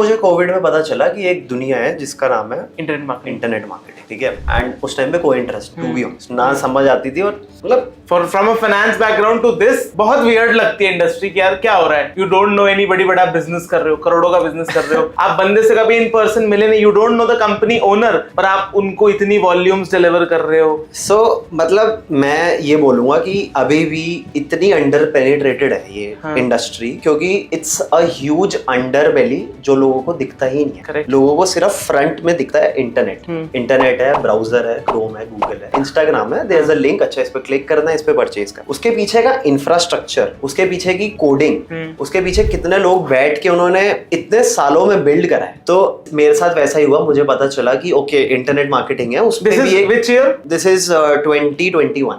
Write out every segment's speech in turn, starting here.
मुझे कोविड में पता चला कि एक दुनिया है जिसका नाम है इंटरनेट मार्केटिंग, ठीक है। एंड उस टाइम पे कोई इंटरेस्ट टू बी ऑनेस्ट ना समझ आती थी, और मतलब from a finance background to this बहुत वियर्ड लगती है इंडस्ट्री की, यार क्या हो रहा है। You don't know anybody, but आप बिजनेस कर रहे हो, करोड़ों का बिजनेस कर रहे हो। आप बंदे से कभी इन पर्सन मिले नहीं, you don't know the company owner, पर आप उनको इतनी वॉल्यूम्स डिलीवर कर रहे हो। सो मतलब मैं ये बोलूंगा कि अभी भी इतनी अंडर पेनिट्रेटेड है ये इंडस्ट्री, क्योंकि इट्स अ ह्यूज अंडर बेली जो लोगों को दिखता ही नहीं है। Correct. लोगों को सिर्फ फ्रंट में दिखता है इंटरनेट है, ब्राउजर है, क्रोम है, गूगल है, इंस्टाग्राम है, देयर इज अ लिंक, अच्छा इस पे क्लिक करना है, इस पे परचेज करना। उसके पीछे का इंफ्रास्ट्रक्चर, उसके पीछे की कोडिंग, उसके पीछे कितने लोग बैठ के उन्होंने इतने सालों में बिल्ड करा है। तो मेरे साथ वैसा ही हुआ, मुझे पता चला कि ओके इंटरनेट मार्केटिंग है, उसमें भी which year? This is 2021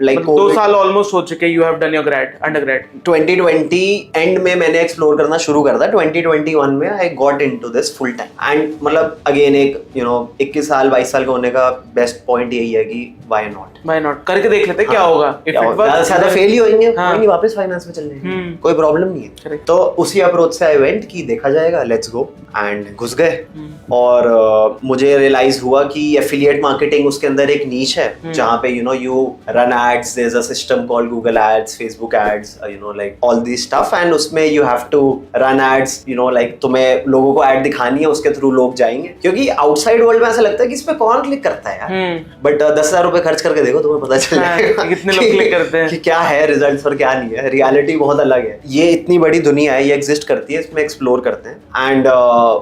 like 2 साल ऑलमोस्ट हो चुके। You have done your undergrad 2020 and में मैंने एक्सप्लोर करना शुरू कर दिया। 2021 में I got into this full time. And मतलब अगेन एक 21 साल 22 साल का होने का बेस्ट पॉइंट यही है कि व्हाई नॉट करके देख लेते क्या होगा। ज्यादा फेल ही होंगे, कोई नहीं, वापस फाइनेंस में चल जाएंगे, कोई प्रॉब्लम नहीं है। तो उसी अप्रोच से आई वेंट कि देखा जाएगा, लेट्स गो, एंड घुस गए। और मुझे रियलाइज हुआ कि एफिलिएट मार्केटिंग उसके अंदर एक नीच है जहाँ पे you run ads, there is a system called Google ads, Facebook ads, like all this stuff, and उसमें you have to run ads, like तुम्हें लोगों को एड दिखानी है, उसके थ्रू लोग जाएंगे। क्योंकि आउटसाइड वर्ल्ड में ऐसा लगता है कि इस पे कौन क्लिक करता है यार, बट 10,000 रुपए खर्च करके देखो, तुम्हें पता चल जाएगा कितने लोग क्लिक करते हैं, कि क्या है रिजल्ट्स और क्या नहीं है। रियलिटी बहुत अलग है। ये इतनी बड़ी दुनिया है, ये एग्जिस्ट करती है, इसमें एक्सप्लोर करते हैं। And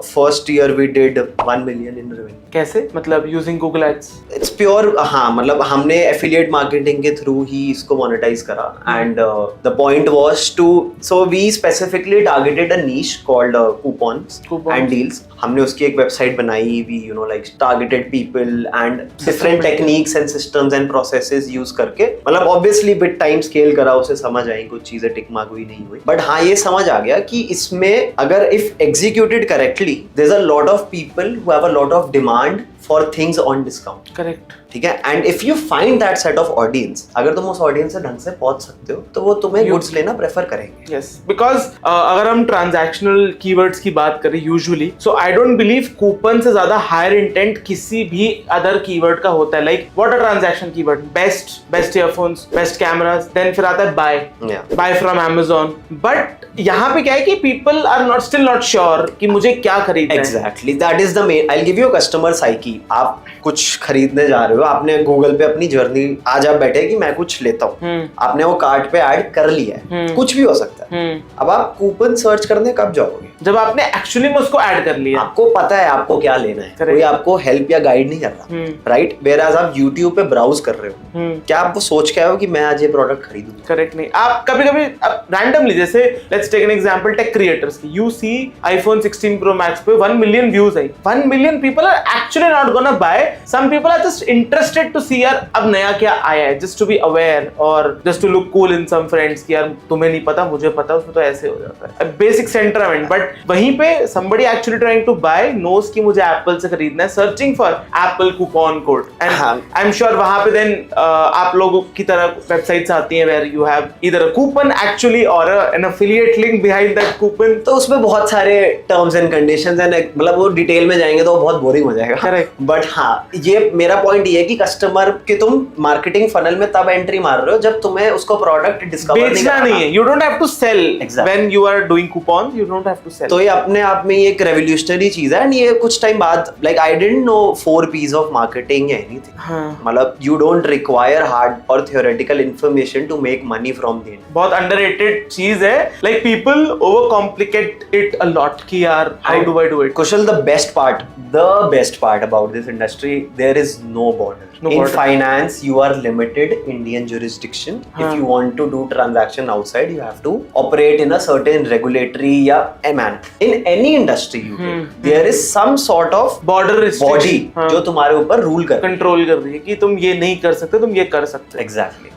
first year we did 1 million in revenue. कैसे, मतलब using Google ads? It's pure, हाँ, मतलब हमने एफिलिएट मार्केटिंग के थ्रू ही इसको मोनेटाइज करा। And the point was to, so we specifically targeted a niche called coupons and deals. हमने उसकी एक वेबसाइट बनाई, we like targeted people and different techniques and systems and processes use करके, मतलब ऑब्वियसली बिट टाइम स्केल करा, उसे समझ आई, कुछ चीजें टिक मार्क हुई नहीं हुई, बट हाँ ये समझ आ गया कि इसमें अगर if executed correctly, there is a lot of people who have a lot of demand for things on discount. Correct, ठीक है। And if you find that set of audience, अगर तुम उस ऑडियंस से ढंग से पहुंच सकते हो, तो वो तुम्हें गुड्स लेना प्रेफर करेंगे। यस, बिकॉज अगर हम ट्रांजैक्शनल कीवर्ड्स की बात करें usually, so I don't believe coupon से ज्यादा हायर इंटेंट किसी भी अदर कीवर्ड का होता है। Like what a transaction keyword, best earphones, best cameras, then फिर आता है बाय फ्रॉम Amazon। बट यहाँ पे क्या है कि people are still not sure कि मुझे क्या खरीदना है। Exactly, that is the main. I will give you customer psyche. आप कुछ खरीदने जा रहे हो, आपने गूगल पे अपनी जर्नी, आज आप बैठे कि मैं कुछ लेता हूँ, आपने वो कार्ट पे ऐड कर लिया है, कुछ भी हो सकता है। अब आप कूपन सर्च करने कब जाओगे? जब आपने एक्चुअली में उसको ऐड कर लिया, आपको पता है आपको क्या लेना है, कोई आपको हेल्प या गाइड नहीं कर रहा, राइट? वेयरएज़ आप YouTube पे ब्राउज कर रहे हो, क्या आप वो सोच के आए हो कि मैं आज ये प्रोडक्ट खरीदूंगा? करेक्ट नहीं। आप कभी-कभी रैंडमली, जैसे let's take an example take creators की, you see iPhone 16 Pro Max पे 1 million व्यूज आई। 1 million people are actually not gonna buy, some people are just interested to see यार अब नया क्या आया है, जस्ट टू बी अवेयर और just to look cool in some friends कि यार तुम्हें नहीं पता, मुझे पता, उसमें तो ऐसे हो जाता है, बेसिक सेंटिमेंट। बट वहीं पे somebody actually trying to buy knows कि मुझे एप्पल से खरीदना है, searching for Apple coupon code, and I am sure वहां पे देन आप लोगों की तरह वेबसाइट्स आती हैं where you have either a coupon actually or an affiliate link behind that coupon. तो उसमें बहुत सारे टर्म्स एंड कंडीशंस हैं, मतलब वो डिटेल में जाएंगे तो बहुत बोरिंग हो जाएगा। करेक्ट। बट हाँ, ये मेरा पॉइंट ये है कि कस्टमर के तुम मार्केटिंग फनल में तब एंट्री मार रहे हो जब तुम्हें उसको प्रोडक्ट डिस्कवर बेचना नहीं है। You don't have to sell when you are doing coupon, you don't have to sell. तो ये अपने आप में एक रेवोल्यूशनरी चीज है। एंड ये कुछ टाइम बाद, like I didn't know 4 P's of marketing या एनीथिंग। मतलब यू डोंट रिक्वायर हार्ड और theoretical information to make money from there. बहुत अंडररेटेड चीज है, like people over complicate it a lot कि यार how do I do it. Kushal, the best part about this industry, there is no border. In finance, you are limited Indian jurisdiction. If you want to do transaction outside, you have to operate in a certain regulatory in any industry you take. There is some sort of border restriction body जो तुम्हारे ऊपर rule कर control कर रही है कि तुम ये नहीं कर सकते, तुम ये कर सकते। Exactly.